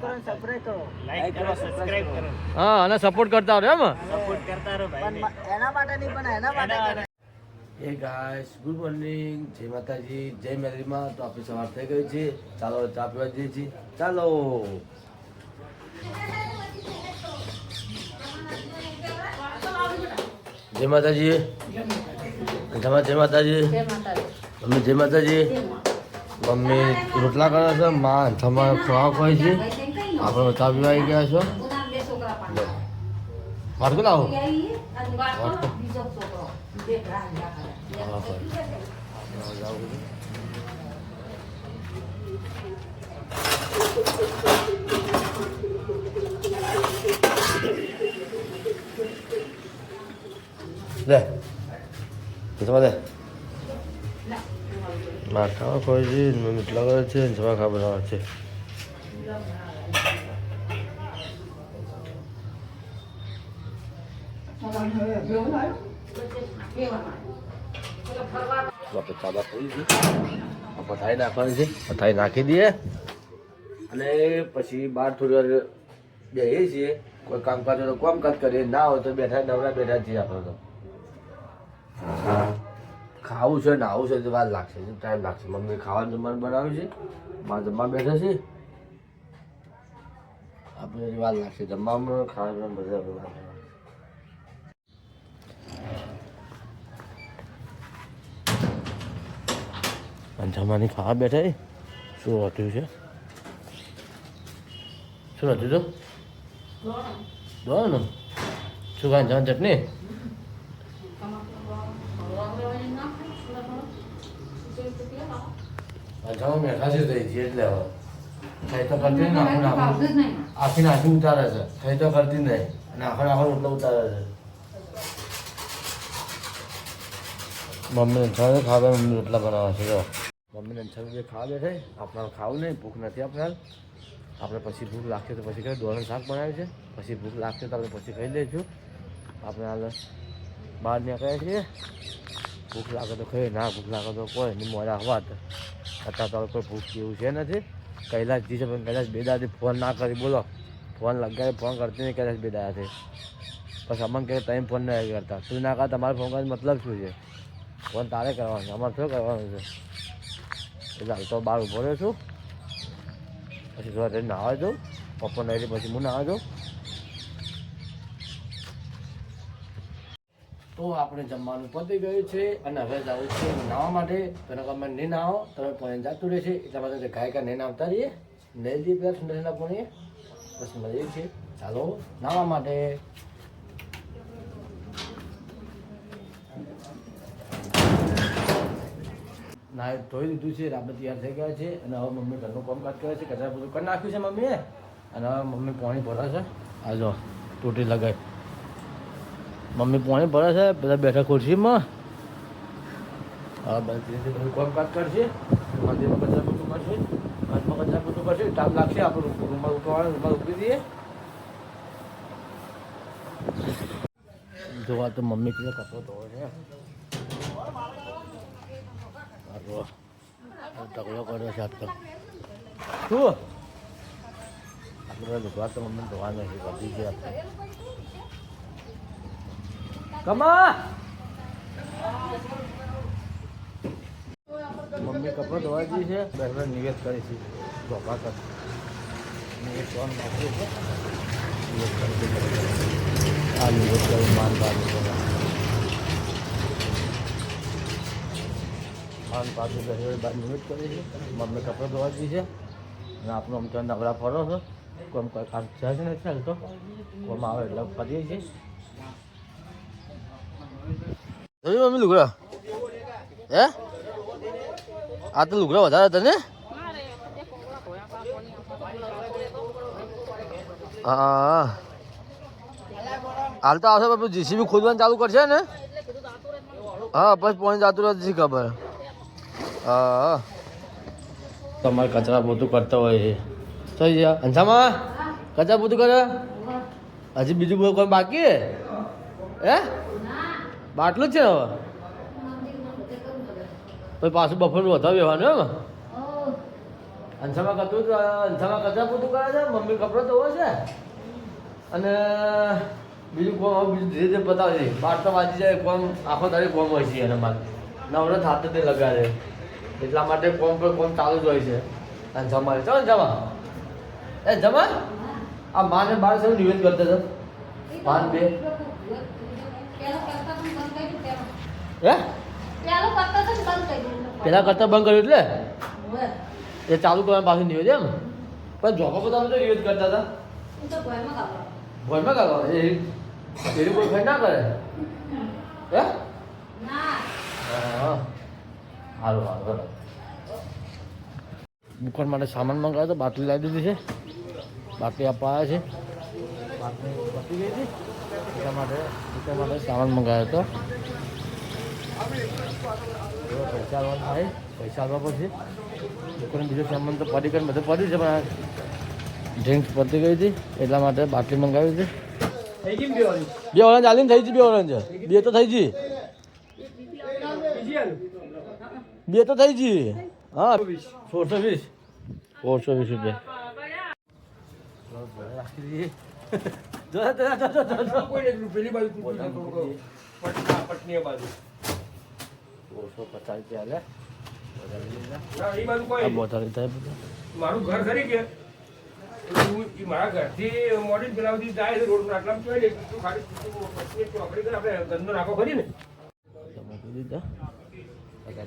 કરો ને સબસ્ક્રાઇબ કરો. લાઈક કરો, સબસ્ક્રાઇબ કરો. હા અને સપોર્ટ કરતા રહો એમ. સપોર્ટ કરતા રહો ભાઈ. એના માટે નહીં પણ એના માટે. હે ગાઈસ, ગુડ મોર્નિંગ, જય માતાજી, જય મેલરીમાં. તો આપણી સવાર થઈ ગઈ છે. ચાલો ચા પીવા જઈએ છીએ. ચાલો. જય માતાજી. જય માતાજી. મમ્મી જય માતાજી. મમ્મી રોટલા કરે છે, માં તમારે ખોરાક હોય છે. આપણે ચા પીવા આવી ગયા છો. વાટકો લાવો. લે જવા દે. માથા ખોઈ છે, મીઠ લગાવે છે, જવા ખા બનાવે છે. ચાબા ખોલી છે, પથારી નાખવાની છે. પથારી નાખી દઈએ અને પછી બહાર થોડી વાર બેસીએ છીએ. કોઈ કામકાજ હોય તો કામકાજ કરીએ, ના હોય તો બેઠા નવરા બેઠા છીએ. આપણે તો ખાવું છે, નાવું છે તો વાર લાગશે, ટાઈમ લાગશે. મમ્મી ખાવાનું જમવાનું બનાવ્યું છે, માં જમવા બેઠા છે. આપણે વાર લાગશે જમવામાં, ખાવાનું બધા વાર. જમવાની ખાવા બેઠા. શું હતું છે? શું હતું તો દોવાનું શું ખાય? જવાની ચટણી. જવા મેઠા છે થઈ છે એટલે હવે ખાઈ તો કરતી નાખું આખી નાખી ઉતારે છે. ખાઈ તો કરતી નહીં અને આખો રોટલો ઉતારે છે. મમ્મીને છાવે ખાવા, મમ્મી રોટલા બનાવે છે. જો મમ્મીને છાવે ખાવા બેઠે. આપણે ખાવું નહીં, ભૂખ નથી આપણે. આપણે પછી ભૂખ લાગશે તો પછી ખાઈ. દોરણ શાક બનાવ્યું છે, પછી ભૂખ લાગશે તો આપણે પછી ખાઈ લઈશું. આપણે હાલ બહાર નીકળ્યા છીએ. ભૂખ લાગે તો ખાઈ, ના ભૂખ લાગે તો કોઈ નહીં. મોડા વાત અત્યારે તો કોઈ ભૂખ જેવું છે નથી. કૈલાસજી છે પણ કૈલાસ બે દાદી ફોન ના કરી. બોલો ફોન લગાવી, ફોન કરતી નહીં કૈલાસ બે દાદાથી. પછી અમને કહે તમે ફોન નહીં કરતા. તું ના કર, તમારે ફોન કરવાનો મતલબ શું છે? ફોન તારે કરવાનો, અમારે શું કરવાનું છે? એટલે હાલ તો બહાર ઊભો રહ્યો છું. પછી થોડા રહીને નાવા જાઉં. પપ્પા નહીં પછી હું નાવા જાઉં. તો આપણે જમવાનું પતી ગયું છે અને હવે જવું છે નાહવા માટે. તો તમે નહીં નાહો, તમે પાણી જાતું રહેશે. એટલા માટે ગાયકા નહીં નાવતા રહીએ. નહીં દઈએ પેલા ઠંડા પાણી બસ મળીએ છીએ. ચાલો નાહવા માટે. ના ધોઈ દીધું છે, આપણે તૈયાર થઈ ગયા છે અને હવે મમ્મી ઘરનું કામકાજ કરે છે. કચરા બધું કરી નાખ્યું છે મમ્મીએ. અને હવે મમ્મી પાણી ભરે છે. આ જો ટોટી લગાવી મમ્મી પાણી ભરે છે. બધા બેઠા ખુરશીમાં. હા બધી બધું કામકાજ કરશે. મંદિરમાં કચરા બધું કરશે, ઘરમાં કચરા બધું કરશે. ટાઈમ લાગશે. આપણે રૂમાલ ઉકળવાનું, રૂમાલ ઉકળી દઈએ. જોવા તો મમ્મી કેટલો કચરો ધોવે છે. ટકલો કર્યો છે આજકાલ. શું આપણે લુગડા તો મમ્મી ધોવા નથી કરતી છે. કમા મમ્મી કપડો ધોવા દી છે. બહેનો નિવેદ કરી છે. ધોવા કર નિવેદ કોણ નાખ્યું છે? નિવેદ કરી આ નિવેદ કરી માન બાદ ખાન પાછું બાદ નિવેદ કરી છે. મમ્મી કપડો ધોવા દી છે અને આપણો આમ તો નવરા ફરો છો. કોમ કોઈ કામ છે જ નથી ચાલતો. કોમ આવે એટલે ફરીએ છીએ. મમ્મી લુગડા હે? આ તો લુગડા વધારે હતા ને? હા હાલ તો આવશે પણ જીસીબી ખોદવાનું ચાલુ કરશે ને? હા પછી પાણી જતું નથી ખબર. હા તમારે કચરા પોતું કરતા હોય છે. થઈ ગયા અંશામાં કચરા પોતું કરે? હજી બીજું બધું કોઈ બાકી હે? બાટલું જ છે હવે. પછી પાછું બફરનું વધારે બેવાનું એમ. અંશામાં કચરા પોતું કરે છે, મમ્મી કપડો ધોવે છે અને બીજું કોમ હવે બીજું ધીરે ધીરે બતાવે છે. 12 વાગી જાય, કોમ આખો તારી કોમ હોય છે એના માટે નવરત હાથે તે લગાડે એટલા માટે કોમ પર કોમ ચાલુ જ હોય છે. અંશામાં ચાલો જમા એ જમા આ માને 12 નિવેદ કરતા હતા પાન બે હે પેલા કરતા બંધ કર્યું એટલે એ ચાલુ કરવા પાછું નિવેદ એમ પણ જોકો બધા તો નિવેદ કરતા હતા ભોયમાં કાઢવા એની કોઈ ખાઈ ના કરે હે હા સારું સારું દુકાન માટે સામાન મંગાવ્યો તો બાટલી લાવી દીધી છે, બાટલી આપવા આવ્યા છે, બાટલી પતી ગઈ હતી એટલા માટે સામાન મંગાવ્યો હતો. પૈસા આવવાનું થાય, પૈસા આવવા પડશે. દુકાન બીજો સામાન તો પડી કરીને બધું પડ્યું છે પણ ડ્રિંક્સ પતી ગઈ હતી એટલા માટે બાટલી મંગાવી હતી. બે ઓરેન્જ આલીને થઈ ગઈ, બે ઓરેન્જ બે તો થઈ ગઈ, બે તો થઈ ગઈ. હા 420 રૂપિયા પેલી બાજુ પટની બાજુ 450 એ બાજુ કોઈ મારું ઘર ખરી કે મારા ઘરથી મોડી પેલાથી જાય રોડ પર આટલા ચોઈ લે તું ખાલી ચોકડી કરે આપણે ગંદો નાખો ખરી ને મૂકી દીધા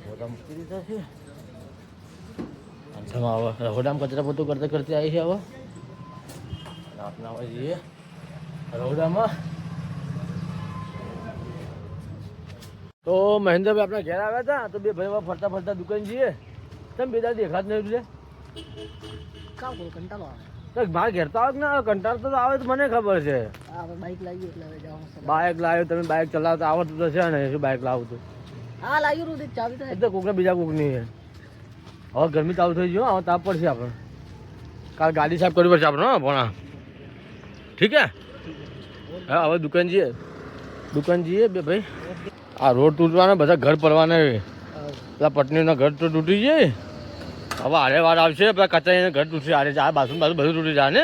પોતા મૂકી દીધા છે. હવે રહોડામાં કચરા પોતું કરતા કરતી આવી છે. હવે આપણે આવવા જઈએ રહોડામાં. તો મહેન્દ્રભાઈ આપણે ઘેર આવ્યા હતા તો બે ભાઈ ફરતા ફરતા દુકાન જઈએ. તમે બે દાદી દેખાત નહીં એટલે કામ કરું કંટાળો આવે. તો ભાઈ ઘેર તો આવે ને કંટાળ તો આવે તો મને ખબર છે. બાઈક લાવી એટલે હવે જવાનું. બાઇક લાવ્યો તમે, બાઇક ચલાવતા આવડતું તો છે ને શું બાઇક લાવું તું? હા લાવ્યું રૂ ચાવી તો એટલે કોકને બીજા કોકની છે. હવે ગરમી ચાલુ થઈ ગયો, હવે તાપ પડશે આપણે. કાલ ગાડી સાફ કરવી પડશે આપણે ભણા. ઠીક હે હા હવે દુકાન જઈએ બે ભાઈ. આ રોડ તૂટવાના બધા ઘર પડવાના પેલા પટનીના ઘર તો તૂટી જાય. હવે આરે વાર આવશે પેલા કચાઈને ઘર તૂટશે. આરે આ બાજુ બધું તૂટી જાય ને.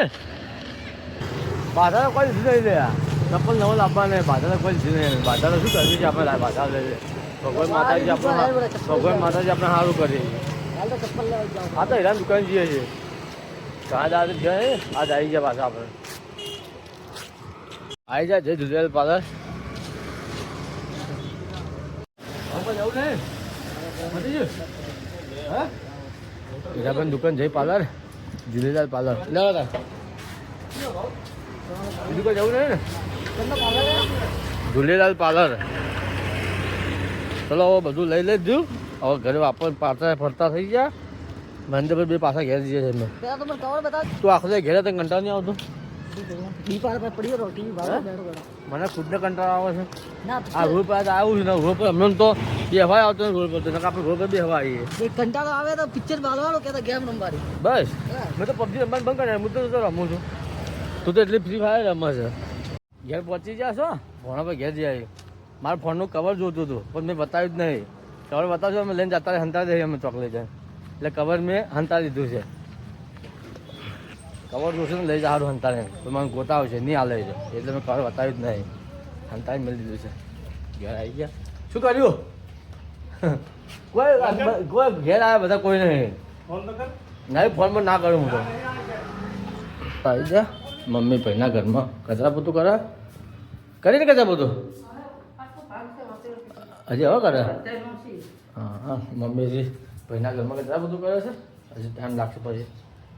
બાધાને કોઈ લીધું નહીં લે, ચપ્પલ નવો લાવવા નહીં. બાધાને કોઈ લીધું નહીં. બાધાને શું કરવી છે આપણે બાધા લઈ લે. ભગવાન માતાજી આપણે સારું કરીએ. હાલ તો ચપ્પલ લેવા જાવ. હા તો હીરાની દુકાન જઈએ છીએ. કાં દાદ જાય આજ આવી જાય પાછા આપણે આવી જાય જય જુદેલ પાર્લર. જવું નહીં મળી ગયું હા હીરાભાઈ દુકાન જઈ પાર્લર ઝૂલેલાલ પાર્લર લેવા બીજું કોઈ જવું નહીં ને ઝૂલેલાલ પાર્લર. ચલો હવે બધું લઈ લીધું. હવે ઘરે વાપર પાછા ફરતા થઈ ગયા. મહેન્દ્રભાઈ બે પાછા ઘેર જઈએ છે અમે. પેલા તો મને કવર બતાવ. તું આખો ઘેર તને કંટાળ નહીં આવતું? દીપાર પર પડી ગયો ટીવી ભાવ બેઠો બેઠો. મને ખુદને કંટાળ આવે છે. ના આ રોડ પર આવું છે ને રોડ પર અમને તો બેહવાય આવતો ને રોડ પર તો આપણે રોડ પર બેહવા આવીએ. એક કંટાળો આવે તો પિક્ચર બાલવાનો કે ગેમ રમવાની. બસ મેં તો પબજી રમવાનું બંધ કર્યા. હું તો રમું છું. તું તો એટલી ફ્રી ફાયર રમે છે. ઘેર પહોંચી જશો ભણા પર ઘેર જઈ આવી. મારા ફોનનું કવર જોતું હતું પણ મેં બતાવ્યું જ નહીં. કવર બતાવશો અમે લઈને જતા હંતાડી દઈએ અમે ચોકલેટ એટલે કવર મેં હંતાડી દીધું છે. કવર જોશે ને લઈ સારું હંતાડે તો મને ગોતા આવશે નહીં હાલે છે એટલે મેં કવર બતાવ્યું જ નહીં. હંતાડી મળી દીધું છે. ઘેર આવી ગયા. શું કર્યું? કોઈ ઘેર આવ્યા બધા કોઈ નહીં. નહીં ફોનમાં ના કરું હું તો. આવી જા મમ્મી ભાઈના ઘરમાં કચરા પોતું કરે કરીને કચરા પોતું હજી હવે કરે. હા હા મમ્મીજી ભાઈના ઘરમાં કચરા પોતું કરે છે. હજી ટાઈમ લાગશે પછી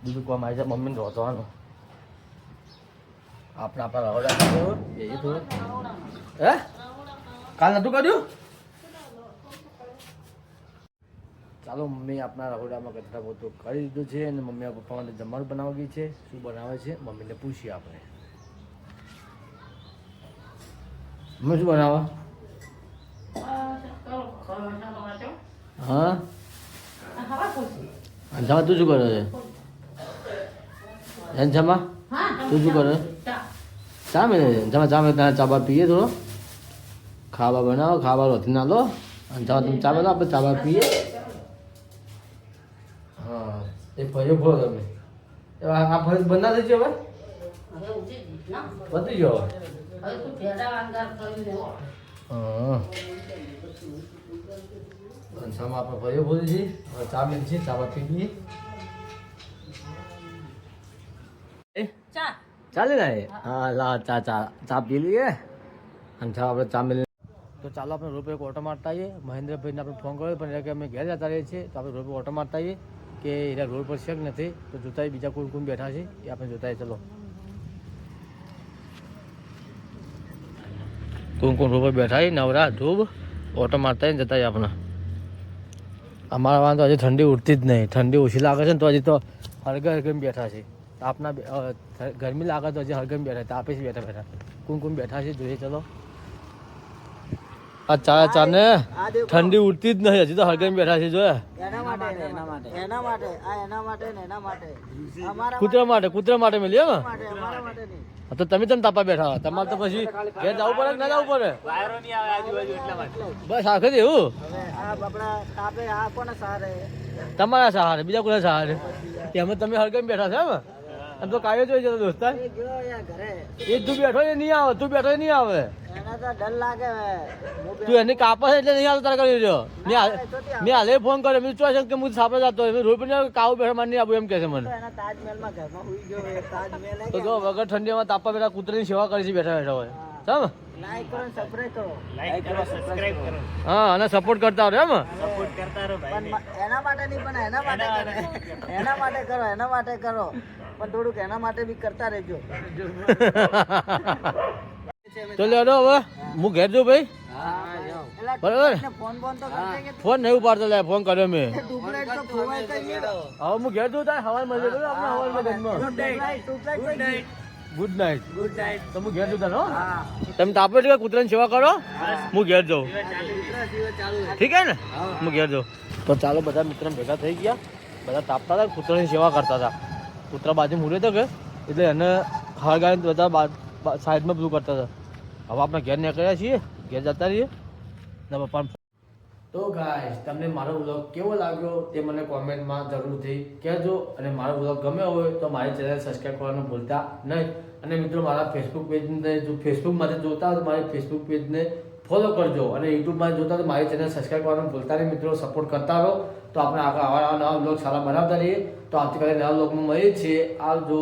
બીજું કોમ આવી જાય મમ્મીને રોતવાનું. આપણે આપણા રહોડા એ થોડું હે કાલ નહોતું કર્યું. ચાલો મમ્મી આપણા રહોડામાં કચરા પોતું કરી દીધું છે અને મમ્મી પપ્પા માટે જમવાનું બનાવવા ગઈ છે. શું બનાવે છે મમ્મીને પૂછીએ આપણે. મમ્મી શું બનાવવા? હા અંજામાં તું શું કરે છે? અંજામાં તું શું કરે? ચા મેં અંજામાં ચા બા પીએ થોડો ખાવા બનાવો ખાવા રોથી ના લો. અંજામાં તમે ચા બનાવો આપણે ચા બા પીએ. હા એક ફરી બોલો તમે આ ફરી બંધ થઈ ગયો હવે પતી ગયો હા ઘનશ્યામ આપણે ફરી બોલી છીએ હવે ચા મિલ છે ચા પી લઈએ ચાલે ને હા લા ચા ચા ચા પી લઈએ અને ચા આપણે ચા મિલ તો ચાલો આપણે રોડ પર એક ઓટો મારતા આવીએ મહેન્દ્રભાઈને આપણે ફોન કર્યો પણ કે અમે ઘેર જતા રહીએ છીએ તો આપણે રોડ પર ઓટો મારતા આવીએ કે એના રોડ પર છે કે નથી તો જોતા બીજા કોણ કોણ બેઠા છે એ આપણે જોતા ચલો કોણ કોણ રોડ પર બેઠા છે નવરા ધૂબ ઓટો મારતા જતા આપણે અમારા વાંધો હજી ઠંડી ઉઠતી જ નહીં ઠંડી ઓછી લાગે છે ને તો હજી તો હળગમ હળગમ બેઠા છે તાપના ગરમી લાગે તો હજી હળગમ બેઠા તાપે જ બેઠા બેઠા કોણ કોણ બેઠા છે જોઈએ ચલો આ ચા ને ઠંડી ઉઠતી જ નહીં હજી તો હળગમ બેઠા છે જોયા કૂતરા માટે મેલી એમ તો તમે તાપા બેઠા તમારે તો પછી ઘેર જવું પડે ના જવું પડે વાયરો નહીં આવે આજુબાજુ એટલા માટે બસ આખે એવું તમારા સહારે બીજા કોઈ સહારે તેમાં તમે હળગમ બેઠા છે એમ તો કાયો જોઈ જતો દોસ્તા એ તું બેઠો એ નહીં આવે તું બેઠો એ નહીં આવે તું એની કાપા છે એટલે નહીં આવતો તારે કરી દો મેં હાલે ફોન કર્યો મેં ચોઈસ કે હું સાપડે જતો રોડ પર કાવું બેઠા મારી નહીં આવું એમ કે છે મને તો જો વગર ઠંડીમાં તાપા બેઠા કૂતરાની સેવા કરી છે બેઠા બેઠા હોય સમ લાઈક કરો સબસ્ક્રાઇબ કરો હા અને સપોર્ટ કરતા રહો એમ સપોર્ટ કરતા રહો ભાઈ એના માટે નહીં પણ એના માટે કરો પણ થોડુંક એના માટે બી કરતા રહેજો તો લેડો હવે હું ઘેર જો ભાઈ બરાબર ફોન નહીં ઉપાડતો લે ફોન કર્યો મેં હવે હું ઘેર જઉં તારે હવાલ મળી જાય આપણે હવાલ ગુડ નાઇટ તો હું ઘેર જઉં તારો તમે તાપે છે કૂતરાની સેવા કરો હું ઘેર જાઉં ઠીક હે ને હું ઘેર જાઉં તો ચાલો બધા મિત્રો ભેગા થઈ ગયા બધા તાપતા હતા કૂતરાની સેવા કરતા હતા કૂતરા બાજુ મૂરે તો કે એટલે એને હળગાવીને બધા સાઈડમાં બધું કરતા હતા હવે આપણે ઘેર નીકળ્યા છીએ ઘેર જતા રહીએ ને પપ્પા તો ગાઈસ તમને મારો વ્લોગ કેવો લાગ્યો તે મને કોમેન્ટમાં જરૂરથી કહેજો અને મારો વ્લોગ ગમે હોય તો મારી ચેનલ સબસ્ક્રાઈબ કરવાનું ભૂલતા નહીં અને મિત્રો મારા ફેસબુક પેજને જો ફેસબુકમાંથી જોતા હોય તો મારી ફેસબુક પેજને ફોલો કરજો અને યુટ્યુબમાં જોતા તો મારી ચેનલ સબસ્ક્રાઈબ કરવાનું ભૂલતા નહીં મિત્રો સપોર્ટ કરતા રહો તો આપણે આવા નવા વ્લોગ સારા બનાવતા રહીએ તો આવતીકાલે નવા વ્લોગમાં મળીએ છીએ આવજો